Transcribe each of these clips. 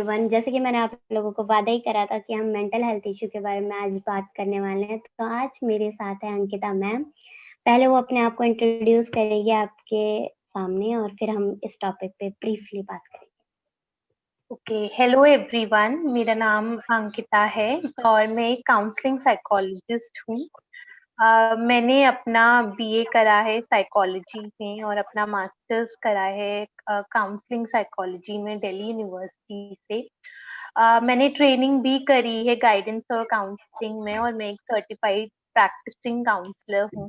Everyone, जैसे कि मैंने आप लोगों को वादा ही करा था कि हम मेंटल हेल्थ इश्यू के बारे में आज बात करने वाले हैं, तो आज मेरे साथ है अंकिता मैम। पहले वो अपने आप को इंट्रोड्यूस करेगी आपके सामने और फिर हम इस टॉपिक पे ब्रीफली बात करेंगे। Okay, hello everyone. मेरा नाम अंकिता है और मैं एक काउंसलिंग साइकोलॉजिस्ट हूँ। मैंने अपना बीए करा है साइकोलॉजी में और अपना मास्टर्स करा है काउंसलिंग साइकोलॉजी में दिल्ली यूनिवर्सिटी से। मैंने ट्रेनिंग भी करी है गाइडेंस और काउंसलिंग में और मैं एक सर्टिफाइड प्रैक्टिसिंग काउंसलर हूँ।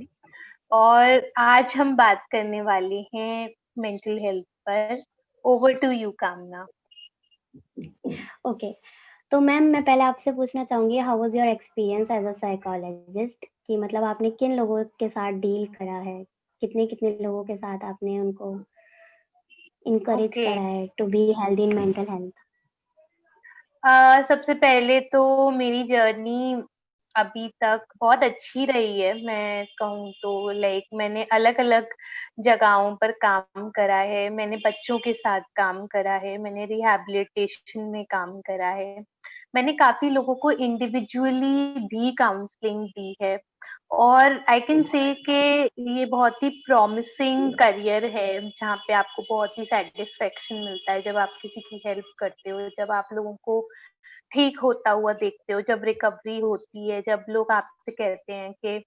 और आज हम बात करने वाले हैं मेंटल हेल्थ पर। Over to you Kamna. Okay, तो मैम मैं पहले आपसे पूछना चाहूंगी, how was your experience as a psychologist, कि मतलब आपने किन लोगों के साथ डील करा है, कितने कितने लोगों के साथ आपने उनको इनकरेज ओके। करा है to be healthy in mental health. सबसे पहले तो मेरी जर्नी अभी तक बहुत अच्छी रही है। मैं कहूँ तो मैंने अलग अलग जगहों पर काम करा है। मैंने बच्चों के साथ काम करा है, मैंने रिहैबिलिटेशन में काम करा है, मैंने काफी लोगों को इंडिविजुअली भी काउंसलिंग दी है। और आई कैन से कि ये बहुत ही प्रॉमिसिंग करियर है जहाँ पे आपको बहुत ही सेटिस्फेक्शन मिलता है जब आप किसी की हेल्प करते हो, जब आप लोगों को ठीक होता हुआ देखते हो, जब रिकवरी होती है, जब लोग आपसे कहते हैं कि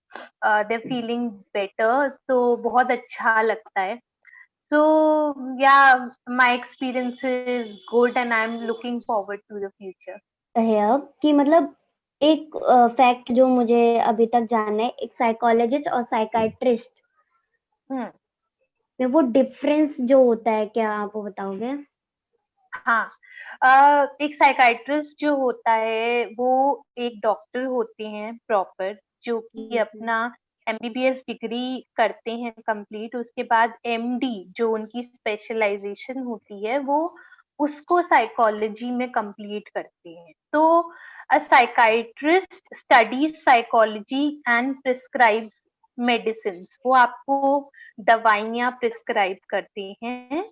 दे फीलिंग बेटर, तो बहुत अच्छा लगता है। So yeah my experience is good and I am looking forward to the future. है अब कि मतलब एक फैक्ट जो मुझे अभी तक जानना है, एक साइकोलॉजिस्ट और साइकाइट्रिस्ट हम्म। में वो डिफरेंस जो होता है, क्या आप वो बताओगे? हाँ। एक साइकाइट्रिस्ट जो होता है वो एक डॉक्टर होते हैं प्रॉपर, जो कि अपना एमबीबीएस डिग्री करते हैं कंप्लीट। उसके बाद एमडी जो उनकी स्पेशलाइजेशन होती है वो उसको साइकोलॉजी में कंप्लीट करते हैं। तो a psychiatrist studies psychology and prescribes medicine. वो आपको दवाइयाँ प्रिस्क्राइब करते हैं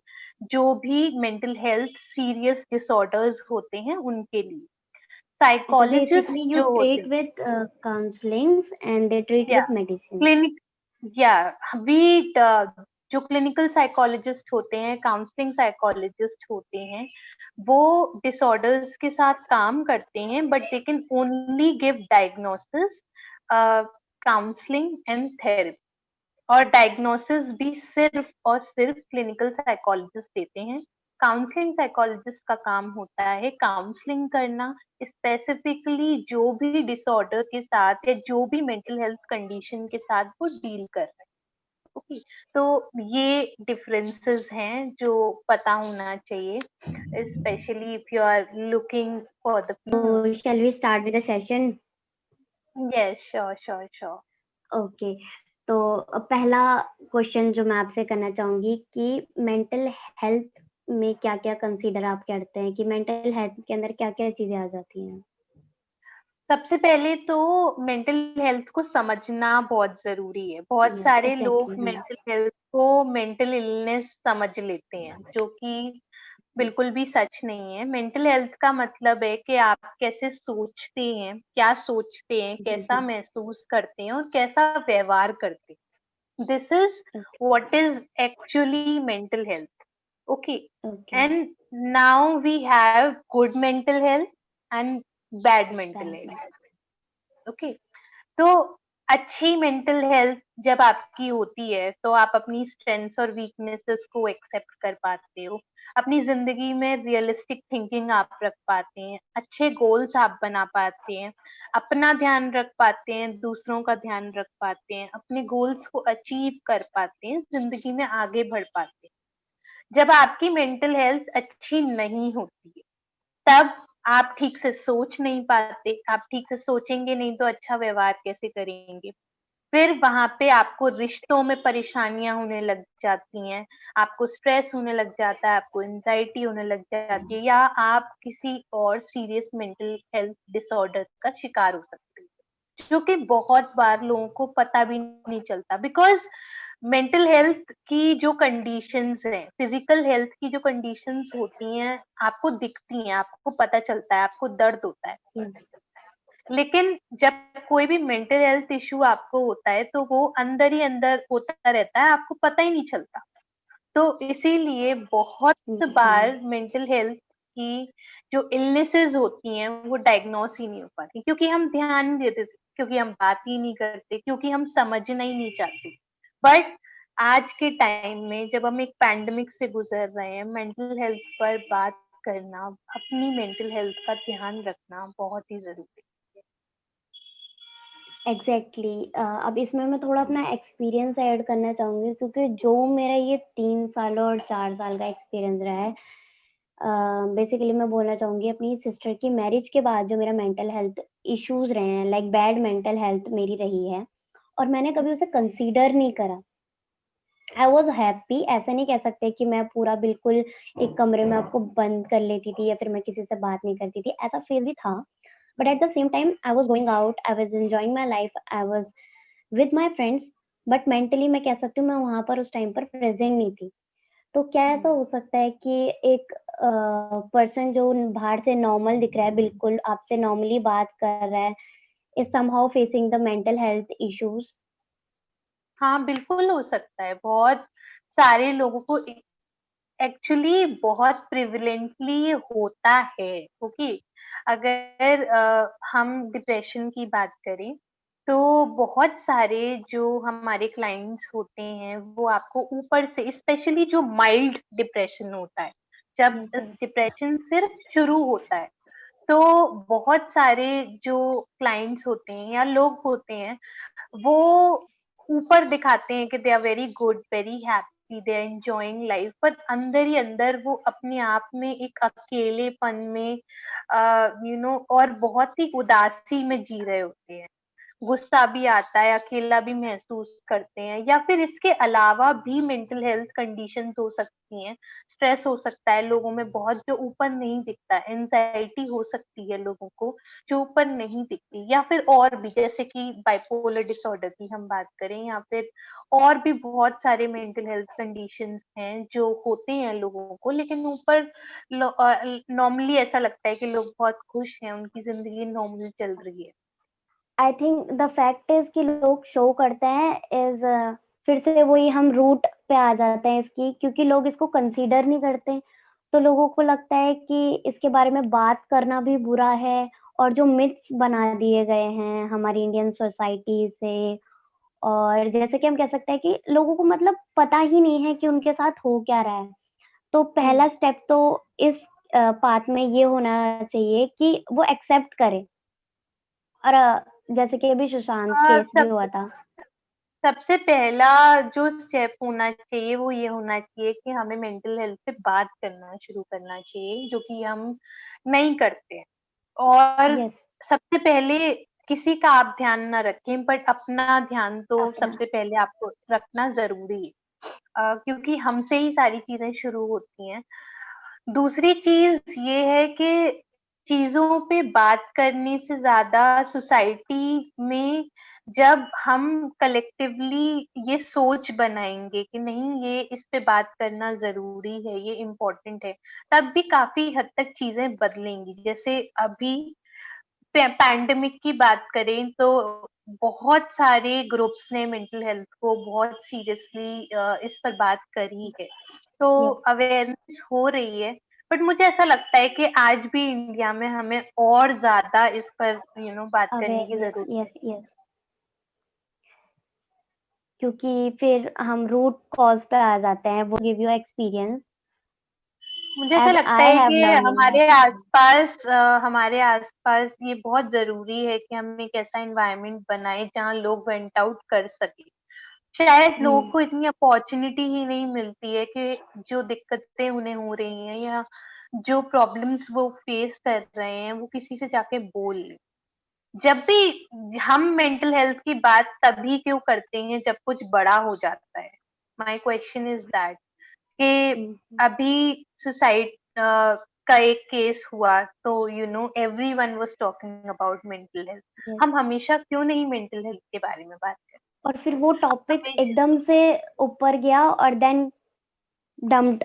जो भी मेंटल हेल्थ सीरियस डिसऑर्डर्स होते हैं उनके लिए। अच्छा, बेसिकली साइकोलॉजिस्ट यू जो होते ट्रीट हैं, with counsellings and they treat या विद मेडिसिन। क्लिनिक, या वी जो क्लिनिकल साइकोलॉजिस्ट होते हैं, काउंसलिंग साइकोलॉजिस्ट होते हैं, वो डिसऑर्डर्स के साथ काम करते हैं, but they can only give diagnosis, counselling and therapy. और डायग्नोसिस भी सिर्फ और सिर्फ क्लिनिकल साइकोलॉजिस्ट देते हैं। काउंसलिंग साइकोलॉजिस्ट का काम होता है काउंसलिंग करना, स्पेसिफिकली जो भी डिसऑर्डर के साथ या जो भी मेंटल हेल्थ कंडीशन के साथ वो डील कर रहे हैं। ओके, तो ये डिफरेंसेस हैं जो पता होना चाहिए, specially if you are looking for the. तो shall we start with the session? Yes, sure sure sure. Okay, तो पहला क्वेश्चन जो मैं आपसे करना चाहूंगी कि मेंटल हेल्थ में क्या क्या कंसीडर आप करते हैं, कि मेंटल हेल्थ के अंदर क्या क्या चीजें आ जाती हैं? सबसे पहले तो मेंटल हेल्थ को समझना बहुत जरूरी है। बहुत यस, सारे लोग एग्जैक्टली। मेंटल हेल्थ को मेंटल इलनेस समझ लेते हैं, जो कि बिल्कुल भी सच नहीं है। मेंटल हेल्थ का मतलब है कि आप कैसे सोचते हैं, क्या सोचते हैं, जी कैसा जी। महसूस करते हैं और कैसा व्यवहार करते हैं। This is okay. What is actually mental health. Okay, okay. And now we have good mental health and bad mental bad. Health. Okay, तो अच्छी मेंटल हेल्थ जब आपकी होती है तो आप अपनी स्ट्रेंथ्स और वीकनेसेस को एक्सेप्ट कर पाते हो, अपनी जिंदगी में रियलिस्टिक थिंकिंग आप रख पाते हैं, अच्छे गोल्स आप बना पाते हैं, अपना ध्यान रख पाते हैं, दूसरों का ध्यान रख पाते हैं, अपने गोल्स को अचीव कर पाते हैं, जिंदगी में आगे बढ़ पाते हैं। जब आपकी मेंटल हेल्थ अच्छी नहीं होती है तब आप ठीक से सोच नहीं पाते। आप ठीक से सोचेंगे नहीं तो अच्छा व्यवहार कैसे करेंगे? फिर वहां पे आपको रिश्तों में परेशानियां होने लग जाती हैं, आपको स्ट्रेस होने लग जाता है, आपको एंजाइटी होने लग जाती है, या आप किसी और सीरियस मेंटल हेल्थ डिसऑर्डर का शिकार हो सकते हैं, जो कि बहुत बार लोगों को पता भी नहीं चलता। बिकॉज मेंटल हेल्थ की जो कंडीशंस हैं, फिजिकल हेल्थ की जो कंडीशंस होती हैं, आपको दिखती हैं, आपको पता चलता है, आपको दर्द होता है। यस, लेकिन जब कोई भी मेंटल हेल्थ इश्यू आपको होता है, तो वो अंदर ही अंदर होता रहता है, आपको पता ही नहीं चलता। तो इसीलिए बहुत जी, बार मेंटल हेल्थ की जो इलनेसेस होती हैं, वो डायग्नोस ही नहीं हो पाती, क्योंकि हम ध्यान नहीं देते थे, क्योंकि हम बात ही नहीं करते, क्योंकि हम समझना ही नहीं चाहते। बट आज के टाइम में जब हम एक पैंडेमिक से गुजर रहे हैं, मेंटल हेल्थ पर बात करना, अपनी मेंटल हेल्थ का ध्यान रखना बहुत ही जरूरी एग्ज़ैक्टली। अब इसमें मैं थोड़ा अपना एक्सपीरियंस ऐड करना चाहूँगी, क्योंकि जो मेरा ये 3 साल और 4 साल का एक्सपीरियंस रहा है, बेसिकली मैं बोलना चाहूँगी अपनी सिस्टर की मैरिज के बाद जो मेरा मेंटल हेल्थ इश्यूज़ रहे हैं, लाइक बैड मेंटल हेल्थ मेरी रही है, और मैंने है। कभी उसे कंसीडर नहीं करा। आई वाज़ हैप्पी, ऐसा नहीं कह सकते कि मैं पूरा बिल्कुल एक कमरे में आपको बंद कर लेती थी या फिर मैं किसी से बात नहीं करती थी, ऐसा फ़ेज़ भी था। But at the same time I was going out, I was enjoying my life, I was with my friends, but mentally मैं कह सकती हूँ मैं वहाँ पर उस टाइम पर प्रेज़ेंट नहीं थी। तो क्या ऐसा हम्म। हो सकता है कि एक पर्सन जो बाहर से नॉर्मल दिख रहा है, बिल्कुल आपसे नॉर्मली बात कर रहा है, is somehow facing the mental health issues? हाँ, बिल्कुल हो सकता है। बहुत सारे लोगों को एक्चुअली बहुत प्रिविलेंटली ये होता है, ओके। अगर हम डिप्रेशन की बात करें, तो बहुत सारे जो हमारे क्लाइंट्स होते हैं, वो आपको ऊपर से, स्पेशली जो माइल्ड डिप्रेशन होता है, जब यस, इस यस। डिप्रेशन सिर्फ शुरू होता है, तो बहुत सारे जो क्लाइंट्स होते हैं या लोग होते हैं, वो ऊपर दिखाते हैं कि they are very good, very happy, they are enjoying life, पर अंदर ही अंदर वो अपने आप में एक अकेलेपन में, और बहुत ही उदासी में जी रहे होते हैं। गुस्सा भी आता है, अकेला भी महसूस करते हैं, या फिर इसके अलावा भी मेंटल हेल्थ कंडीशंस हो सकती हैं। स्ट्रेस हो सकता है लोगों में बहुत, जो ऊपर नहीं दिखता। एंजाइटी हो सकती है लोगों को, जो ऊपर नहीं दिखती। या फिर और भी, जैसे कि बाइपोलर डिसऑर्डर की हम बात करें, या फिर और भी बहुत सारे मेंटल हेल्थ कंडीशंस हैं जो होते हैं लोगों को, लेकिन ऊपर नॉर्मली ऐसा लगता है कि लोग बहुत खुश हैं, उनकी जिंदगी नॉर्मल चल रही है। I think the fact is कि लोग शो करते हैं इज़, फिर से वही हम रूट पे आ जाते हैं इसकी, क्योंकि लोग इसको कंसीडर नहीं करते। तो लोगों को लगता है कि इसके बारे में बात करना भी बुरा है, और जो मिथ्स बना दिए गए हैं हमारी इंडियन सोसाइटी से, और जैसे कि हम कह सकते हैं कि लोगों को मतलब पता ही नहीं है कि उनके साथ हो क्या रहा है। तो हम्म। पहला स्टेप तो इस पाथ में ये होना चाहिए कि वो एक्सेप्ट करें। और जैसे कि अभी सुशांत हाँ, केस भी हुआ था। सबसे पहला जो स्टेप होना चाहिए, वो ये होना चाहिए कि हमें मेंटल हेल्थ पे बात करना शुरू करना चाहिए, जो कि हम नहीं करते। और यस, सबसे पहले किसी का आप ध्यान ना रखें, बट अपना ध्यान तो अपना। सबसे पहले आपको रखना ज़रूरी है। क्योंकि हमसे ही सारी चीज़ें शुरू होती हैं। दूसरी चीज़ ये है कि चीज़ों पे बात करने से ज़्यादा सोसाइटी में जब हम कलेक्टिवली ये सोच बनाएँगे कि नहीं, ये इस पे बात करना ज़रूरी है, ये इम्पोर्टेंट है, तब भी काफ़ी हद तक चीज़ें बदलेंगी। जैसे अभी पैंडेमिक की बात करें, तो बहुत सारे ग्रुप्स ने मेंटल हेल्थ को बहुत सीरियसली इस पर बात करी है। तो यस, अवेयरनेस हो रही है, बट मुझे ऐसा लगता है कि आज भी इंडिया में हमें और ज़्यादा इस पर बात करने की अवेयरनेस, ज़रूरत है। Yes, yes. क्योंकि फिर हम रूट कॉज़ पे आ जाते हैं, वो गिव यू एक्सपीरियंस मुझे ऐसा एज़ लगता आई है हैव कि लर्न्ड इन माय एक्सपीरियंस। हमारे आसपास ये बहुत ज़रूरी है कि हम एक ऐसा एनवायरनमेंट बनाएँ जहाँ लोग वेंट आउट कर सकें। शायद लोगों हुँ, को इतनी अपॉर्चुनिटी ही नहीं मिलती है कि जो दिक्कतें उन्हें हो रही हैं, या जो प्रॉब्लम्स वो फेस कर रहे हैं, वो किसी से जाके बोल लें। जब भी हम मेंटल हेल्थ की बात तभी क्यों करते हैं जब कुछ बड़ा हो जाता है। माय क्वेश्चन इज दैट, कि हुँ, हुँ। अभी का एक केस हुआ, तो everyone was talking about mental health. Yes, हम हमेशा क्यों नहीं मेंटल हेल्थ के बारे में बात करें? और फिर वो टॉपिक हमें एकदम से ऊपर गया और then dumped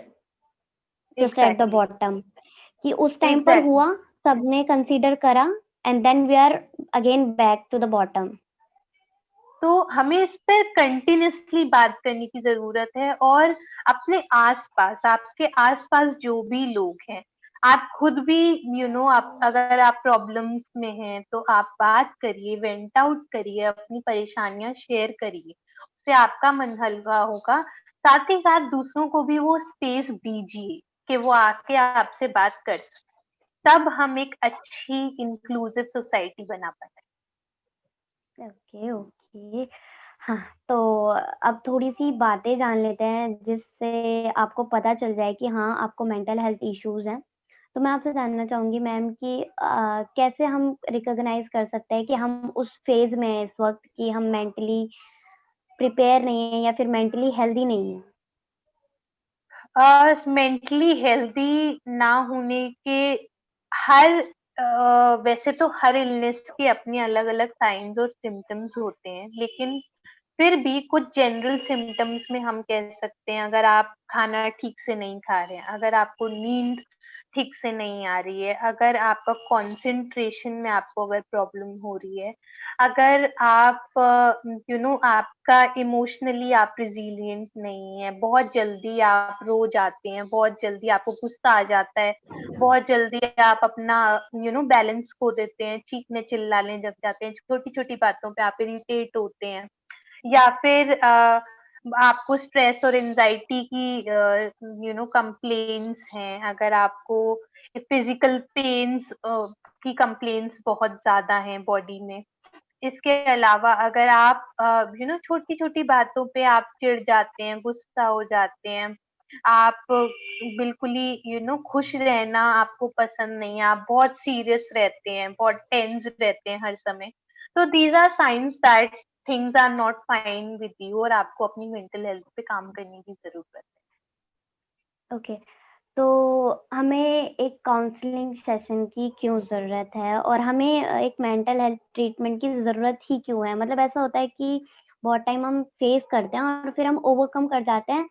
just at the exactly bottom, कि उस टाइम पर एग्जैक्टली हुआ, सबने कंसीडर करा, and then we are again back to the bottom. तो हमें इस पर कंटिन्यूअसली बात करने की जरूरत है, और अपने आसपास, आपके आसपास जो भी लोग हैं, आप खुद भी आप अगर आप प्रॉब्लम्स में हैं तो आप बात करिए, वेंट आउट करिए, अपनी परेशानियां शेयर करिए, उससे आपका मन हल्का होगा। साथ ही साथ दूसरों को भी वो स्पेस दीजिए कि वो आके आपसे बात कर सके, तब हम एक अच्छी इंक्लूसिव सोसाइटी बना पाते ओके, ओके। हाँ, तो अब थोड़ी-सी बातें जान लेते हैं जिससे आपको पता चल जाए कि हाँ, आपको मेंटल हेल्थ इश्यूज़ हैं। तो मैं आपसे जानना चाहूँगी मैम कि कैसे हम रिकॉग्नाइज़ कर सकते हैं कि हम उस फ़ेज़ में हैं इस वक़्त कि हम मेंटली प्रिपेयर नहीं हैं या फिर मेंटली हेल्दी नहीं हैं? मेंटली हेल्दी ना होने के हर वैसे तो हर इलनेस के अपने अलग-अलग साइन्स और सिम्पटम्स होते हैं, लेकिन फिर भी कुछ जनरल सिम्पटम्स में हम कह सकते हैं, अगर आप खाना ठीक से नहीं खा रहे हैं, अगर आपको नींद ठीक से नहीं आ रही है, अगर आपका कंसंट्रेशन में आपको अगर प्रॉब्लम हो रही है, अगर आप आपका इमोशनली आप रिजिलिएंट नहीं है, बहुत जल्दी आप रो जाते हैं, बहुत जल्दी आपको गुस्सा आ जाता है, बहुत जल्दी आप अपना बैलेंस खो देते हैं, चीखने चिल्लाने लग जाते हैं, छोटी-छोटी बातों पे आप इरिटेट होते हैं, या फिर आपको स्ट्रेस और एंजाइटी की कंप्लेन्स हैं, अगर आपको फिजिकल पेन्स की कंप्लेन्स बहुत ज़्यादा हैं बॉडी में। इसके अलावा अगर आप छोटी-छोटी बातों पे आप चिढ़ जाते हैं, गुस्सा हो जाते हैं, आप बिल्कुल ही खुश रहना आपको पसंद नहीं है, आप बहुत सीरियस रहते हैं, बहुत टेंस रहते हैं हर समय। तो these are signs that things are not fine with you, और आपको अपनी मेंटल हेल्थ पे काम करने की ज़रूरत है। ओके। तो हमें एक काउंसलिंग सेशन की क्यों ज़रूरत है और हमें एक मेंटल हेल्थ ट्रीटमेंट की ज़रूरत ही क्यों है? मतलब ऐसा होता है कि बहुत टाइम हम फेस करते हैं और फिर हम ओवरकम कर जाते हैं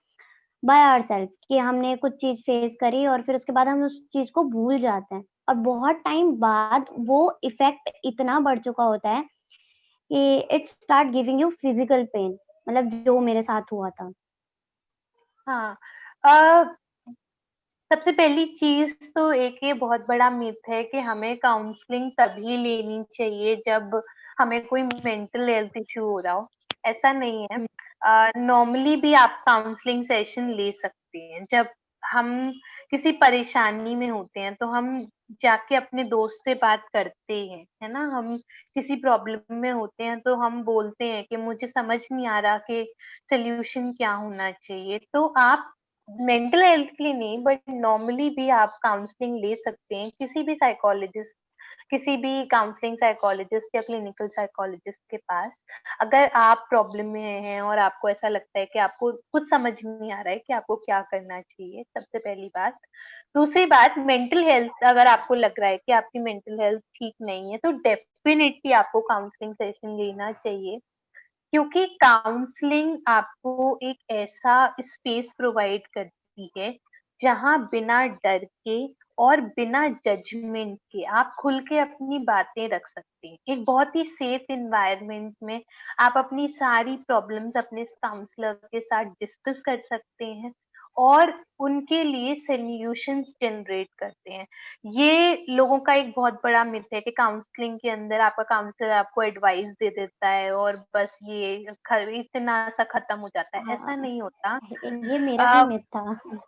बाय आवरसेल्फ कि हमने कुछ चीज़ फेस करी और फिर उसके बाद हम उस चीज़ को भूल जाते हैं और बहुत टाइम बाद वो इफ़ेक्ट इतना बढ़ चुका होता है कि it start giving you physical pain, मतलब जो मेरे साथ हुआ था। हाँ, अ, सबसे पहली चीज़ तो एक ये बहुत बड़ा मिथ है कि हमें काउंसलिंग तभी लेनी चाहिए जब हमें कोई मेंटल हेल्थ इश्यू हो रहा हो, ऐसा नहीं है। हुँ, नॉर्मली भी आप काउंसलिंग सेशन ले सकते हैं। जब हम किसी परेशानी में होते हैं तो हम जाके अपने दोस्त से बात करते हैं, है ना? हम किसी प्रॉब्लम में होते हैं तो हम बोलते हैं कि मुझे समझ नहीं आ रहा कि सॉल्यूशन क्या होना चाहिए। तो आप मेंटल हेल्थ के लिए नहीं, बट नॉर्मली भी आप काउंसलिंग ले सकते हैं किसी भी साइकोलॉजिस्ट, किसी भी काउंसलिंग साइकोलॉजिस्ट या क्लिनिकल साइकोलॉजिस्ट के पास। अगर आप प्रॉब्लम में हैं और आपको ऐसा लगता है कि आपको कुछ समझ नहीं आ रहा है कि आपको क्या करना चाहिए, सबसे पहली बात। दूसरी बात, मेंटल हेल्थ अगर आपको लग रहा है कि आपकी मेंटल हेल्थ ठीक नहीं है, तो डेफिनिटली आपको काउंसलिंग सेशन लेना चाहिए, क्योंकि काउंसलिंग आपको एक ऐसा स्पेस प्रोवाइड करती है जहां बिना डर के और बिना जजमेंट के आप खुल के अपनी बातें रख सकते हैं। एक बहुत ही सेफ एनवायरनमेंट में आप अपनी सारी प्रॉब्लम्स अपने काउंसलर के साथ डिस्कस कर सकते हैं और उनके लिए सॉल्यूशंस जनरेट करते हैं। ये लोगों का एक बहुत बड़ा मिथ है कि काउंसलिंग के अंदर आपका काउंसलर आपको एडवाइस दे देता है और बस ये इतना सा खत्म हो जाता है, ऐसा हाँ, नहीं होता। ये मेरा भी आ, मिथ था।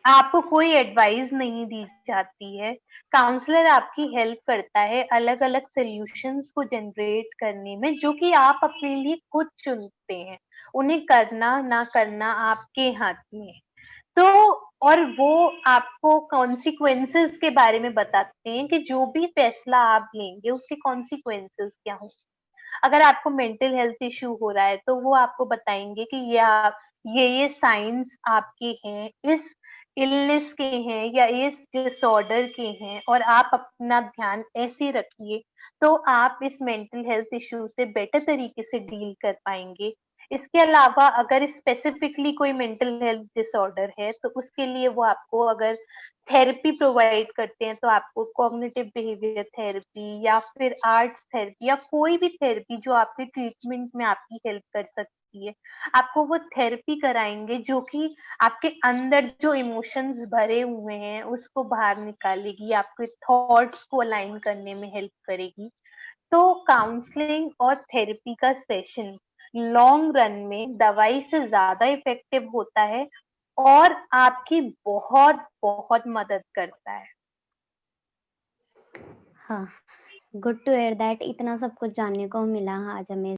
आपको कोई एडवाइस नहीं दी जाती है। काउंसलर आपकी हेल्प करता है अलग अलग सॉल्यूशंस को जनरेट करने में, जो कि आप अपने लिए खुद चुनते हैं। उन्हें करना ना करना आपके हाथ में है। तो और वो आपको कॉन्सिक्वेंसेस के बारे में बताते हैं कि जो भी फैसला आप लेंगे उसके कॉन्सिक्वेंसेस क्या हों। अगर आपको मेंटल हेल्थ इश्यू हो रहा है तो वो आपको बताएंगे कि ये साइंस आपके हैं, इस इलनेस के हैं या इस डिसऑर्डर के हैं और आप अपना ध्यान ऐसे रखिए, तो आप इस मेंटल हेल्थ इश्यू से बेटर तरीके से डील कर पाएँगे। इसके अलावा अगर स्पेसिफिकली कोई मेंटल हेल्थ डिसऑर्डर है, तो उसके लिए वो आपको अगर थेरेपी प्रोवाइड करते हैं, तो आपको कॉग्निटिव बिहेवियर थेरेपी या फिर आर्ट्स थेरेपी या कोई भी थेरेपी जो आपके ट्रीटमेंट में आपकी हेल्प कर सकती है। आपको वो थेरेपी कराएँगे जो कि आपके अंदर जो इमोशंस भरे हुए हैं उसको बाहर निकालेगी, आपके थॉट्स को अलाइन करने में हेल्प करेगी। तो काउंसलिंग और थेरेपी का सेशन लॉन्ग रन में दवाई से ज़्यादा इफ़ेक्टिव होता है और आपकी बहुत-बहुत मदद करता है। हाँ, गुड टू हियर दैट इतना सब कुछ जानने को मिला आज हमें।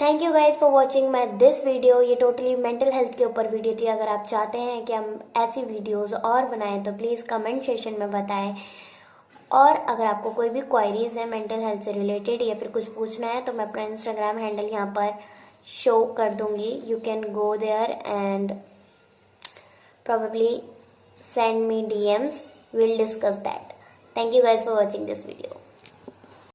Thank you guys for watching my this video. ये टोटली मेंटल हेल्थ के ऊपर वीडियो थी। अगर आप चाहते हैं कि हम ऐसी वीडियोस और बनाएं तो प्लीज़ कमेंट सेशन में बताएं। और अगर आपको कोई भी क्वायरीज है मेंटल हेल्थ से रिलेटेड या फिर कुछ पूछना है तो मैं अपना इंस्टाग्राम हैंडल यहाँ पर शो कर दूंगी। You can go there and probably send me DMs. We'll discuss that. Thank you guys for watching this video.